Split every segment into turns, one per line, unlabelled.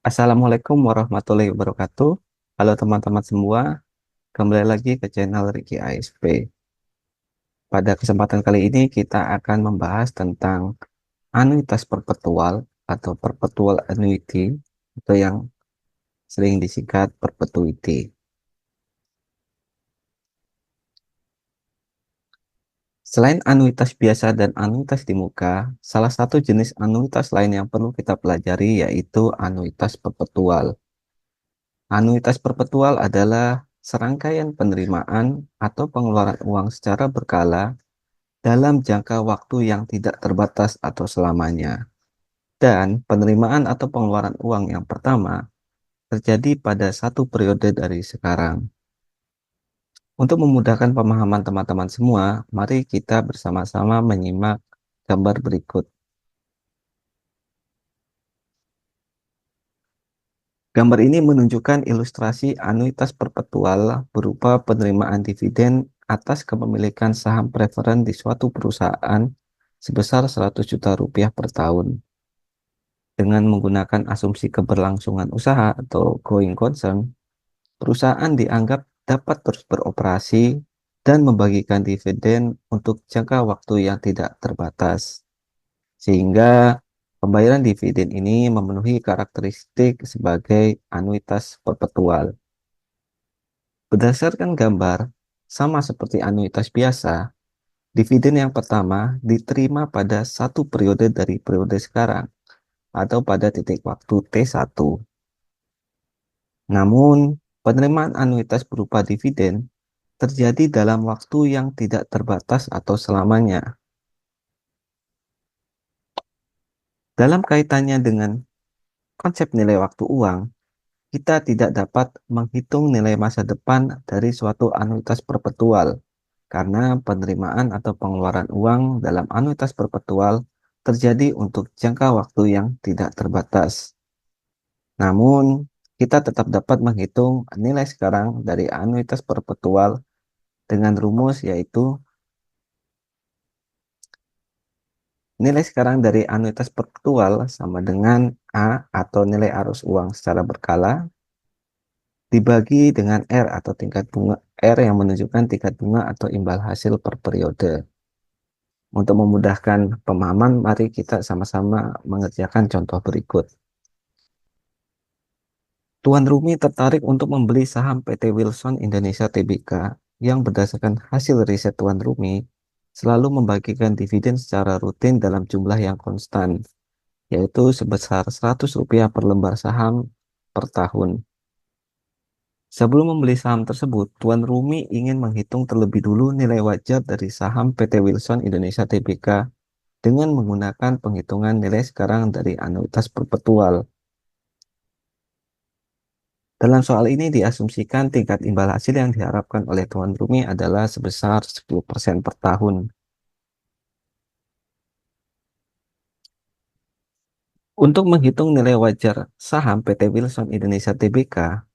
Assalamualaikum warahmatullahi wabarakatuh. Halo teman-teman semua, kembali lagi ke channel Ricky ASP. Pada kesempatan kali ini kita akan membahas tentang anuitas perpetual atau perpetual annuity atau yang sering disingkat perpetuity. Selain anuitas biasa dan anuitas di muka, salah satu jenis anuitas lain yang perlu kita pelajari yaitu anuitas perpetual. Anuitas perpetual adalah serangkaian penerimaan atau pengeluaran uang secara berkala dalam jangka waktu yang tidak terbatas atau selamanya. Dan penerimaan atau pengeluaran uang yang pertama terjadi pada satu periode dari sekarang. Untuk memudahkan pemahaman teman-teman semua, mari kita bersama-sama menyimak gambar berikut. Gambar ini menunjukkan ilustrasi anuitas perpetual berupa penerimaan dividen atas kepemilikan saham preferen di suatu perusahaan sebesar 100 juta rupiah per tahun. Dengan menggunakan asumsi keberlangsungan usaha atau going concern, perusahaan dianggap dapat terus beroperasi dan membagikan dividen untuk jangka waktu yang tidak terbatas. Sehingga pembayaran dividen ini memenuhi karakteristik sebagai anuitas perpetual. Berdasarkan gambar, sama seperti anuitas biasa, dividen yang pertama diterima pada satu periode dari periode sekarang atau pada titik waktu T1. Namun, penerimaan anuitas berupa dividen terjadi dalam waktu yang tidak terbatas atau selamanya. Dalam kaitannya dengan konsep nilai waktu uang, kita tidak dapat menghitung nilai masa depan dari suatu anuitas perpetual karena penerimaan atau pengeluaran uang dalam anuitas perpetual terjadi untuk jangka waktu yang tidak terbatas. Namun, kita tetap dapat menghitung nilai sekarang dari anuitas perpetual dengan rumus yaitu nilai sekarang dari anuitas perpetual sama dengan A atau nilai arus uang secara berkala dibagi dengan R atau tingkat bunga R yang menunjukkan tingkat bunga atau imbal hasil per periode. Untuk memudahkan pemahaman, mari kita sama-sama mengerjakan contoh berikut. Tuan Rumi tertarik untuk membeli saham PT Wilson Indonesia Tbk yang berdasarkan hasil riset Tuan Rumi selalu membagikan dividen secara rutin dalam jumlah yang konstan, yaitu sebesar Rp100 per lembar saham per tahun. Sebelum membeli saham tersebut, Tuan Rumi ingin menghitung terlebih dulu nilai wajar dari saham PT Wilson Indonesia Tbk dengan menggunakan penghitungan nilai sekarang dari anuitas perpetual. Dalam soal ini diasumsikan tingkat imbal hasil yang diharapkan oleh Tuan Rumi adalah sebesar 10% per tahun. Untuk menghitung nilai wajar saham PT Wilson Indonesia Tbk,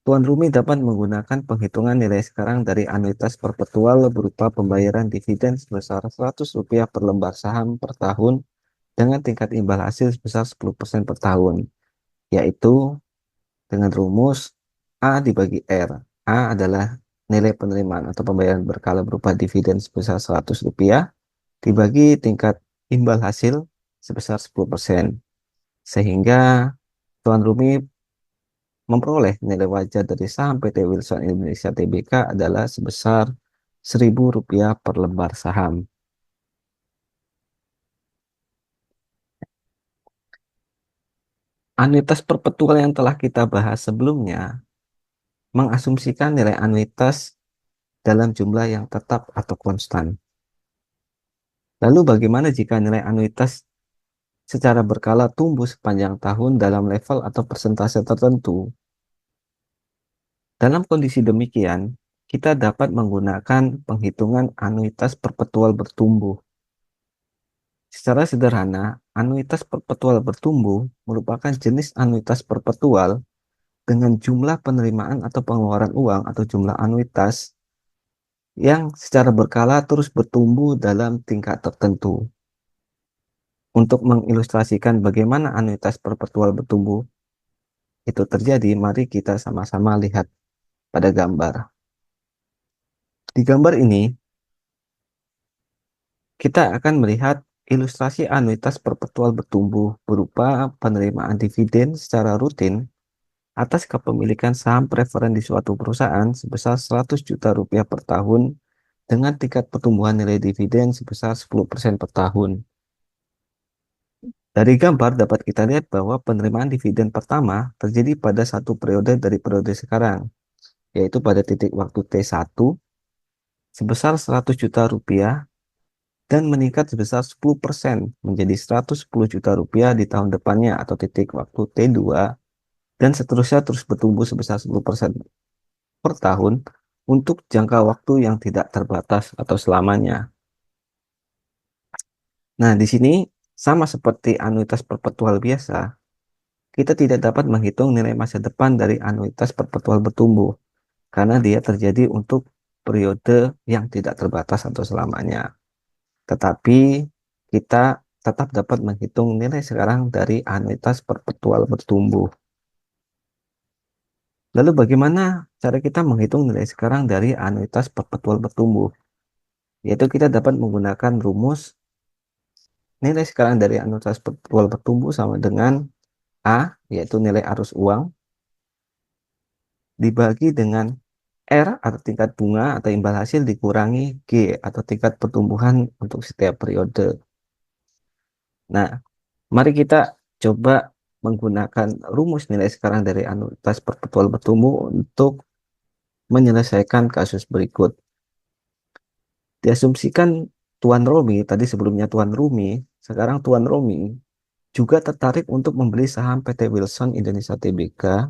Tuan Rumi dapat menggunakan penghitungan nilai sekarang dari anuitas perpetual berupa pembayaran dividen sebesar Rp100 per lembar saham per tahun dengan tingkat imbal hasil sebesar 10% per tahun, yaitu dengan rumus A dibagi R. A adalah nilai penerimaan atau pembayaran berkala berupa dividen sebesar Rp100 dibagi tingkat imbal hasil sebesar 10%. Sehingga Tuan Rumi memperoleh nilai wajar dari saham PT Wilson Indonesia Tbk adalah sebesar Rp1.000 per lembar saham. Anuitas perpetual yang telah kita bahas sebelumnya mengasumsikan nilai anuitas dalam jumlah yang tetap atau konstan. Lalu bagaimana jika nilai anuitas secara berkala tumbuh sepanjang tahun dalam level atau persentase tertentu? Dalam kondisi demikian, kita dapat menggunakan penghitungan anuitas perpetual bertumbuh. Secara sederhana, anuitas perpetual bertumbuh merupakan jenis anuitas perpetual dengan jumlah penerimaan atau pengeluaran uang atau jumlah anuitas yang secara berkala terus bertumbuh dalam tingkat tertentu. Untuk mengilustrasikan bagaimana anuitas perpetual bertumbuh, itu terjadi, mari kita sama-sama lihat pada gambar. Di gambar ini, kita akan melihat ilustrasi anuitas perpetual bertumbuh berupa penerimaan dividen secara rutin atas kepemilikan saham preferen di suatu perusahaan sebesar 100 juta rupiah per tahun dengan tingkat pertumbuhan nilai dividen sebesar 10% per tahun. Dari gambar dapat kita lihat bahwa penerimaan dividen pertama terjadi pada satu periode dari periode sekarang, yaitu pada titik waktu T1 sebesar 100 juta rupiah dan meningkat sebesar 10% menjadi 110 juta rupiah di tahun depannya atau titik waktu T2 dan seterusnya terus bertumbuh sebesar 10% per tahun untuk jangka waktu yang tidak terbatas atau selamanya. Nah, di sini sama seperti anuitas perpetual biasa, kita tidak dapat menghitung nilai masa depan dari anuitas perpetual bertumbuh karena dia terjadi untuk periode yang tidak terbatas atau selamanya. Tetapi kita tetap dapat menghitung nilai sekarang dari anuitas perpetual bertumbuh. Lalu bagaimana cara kita menghitung nilai sekarang dari anuitas perpetual bertumbuh? Yaitu kita dapat menggunakan rumus nilai sekarang dari anuitas perpetual bertumbuh sama dengan A, yaitu nilai arus uang, dibagi dengan R atau tingkat bunga atau imbal hasil dikurangi G atau tingkat pertumbuhan untuk setiap periode. Nah, mari kita coba menggunakan rumus nilai sekarang dari anuitas perpetual bertumbuh untuk menyelesaikan kasus berikut. Diasumsikan Tuan Romi, tadi sebelumnya Tuan Rumi, sekarang Tuan Romi juga tertarik untuk membeli saham PT Wilson Indonesia Tbk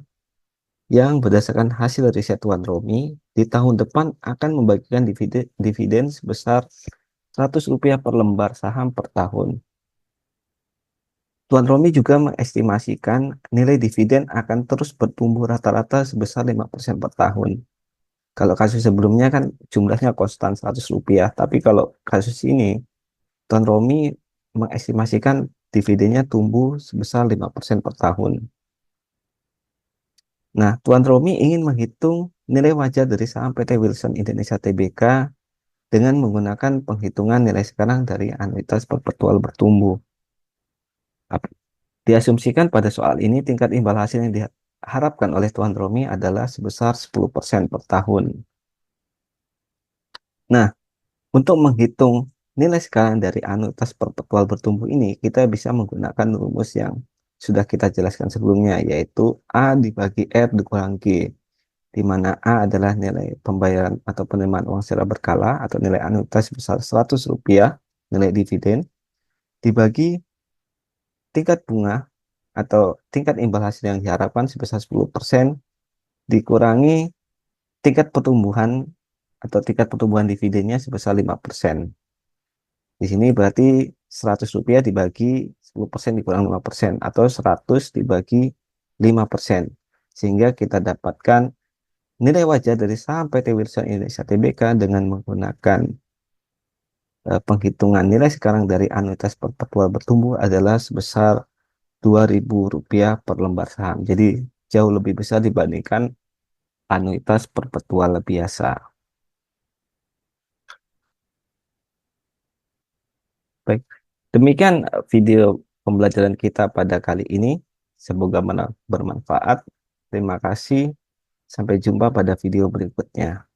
yang berdasarkan hasil riset Tuan Romi di tahun depan akan membagikan dividen sebesar Rp100 per lembar saham per tahun. Tuan Romi juga mengestimasikan nilai dividen akan terus bertumbuh rata-rata sebesar 5% per tahun. Kalau kasus sebelumnya kan jumlahnya konstan Rp100, tapi kalau kasus ini Tuan Romi mengestimasikan dividennya tumbuh sebesar 5% per tahun. Nah, Tuan Romi ingin menghitung nilai wajar dari saham PT Wilson Indonesia Tbk dengan menggunakan penghitungan nilai sekarang dari anuitas perpetual bertumbuh. Diasumsikan pada soal ini tingkat imbal hasil yang diharapkan oleh Tuan Romi adalah sebesar 10% per tahun. Nah, untuk menghitung nilai sekarang dari anuitas perpetual bertumbuh ini, kita bisa menggunakan rumus yang sudah kita jelaskan sebelumnya, yaitu A dibagi R dikurang G, di mana A adalah nilai pembayaran atau penerimaan uang secara berkala atau nilai anuitas sebesar Rp100, nilai dividen, dibagi tingkat bunga atau tingkat imbal hasil yang diharapkan sebesar 10% dikurangi tingkat pertumbuhan atau tingkat pertumbuhan dividennya sebesar 5%. Di sini berarti Rp100 dibagi 10% dikurang 5% atau 100 dibagi 5%. Sehingga kita dapatkan nilai wajar dari saham PT Wilson Indonesia Tbk dengan menggunakan penghitungan nilai sekarang dari anuitas perpetual bertumbuh adalah sebesar Rp2.000 per lembar saham. Jadi jauh lebih besar dibandingkan anuitas perpetual biasa. Baik, demikian video pembelajaran kita pada kali ini. Semoga bermanfaat. Terima kasih. Sampai jumpa pada video berikutnya.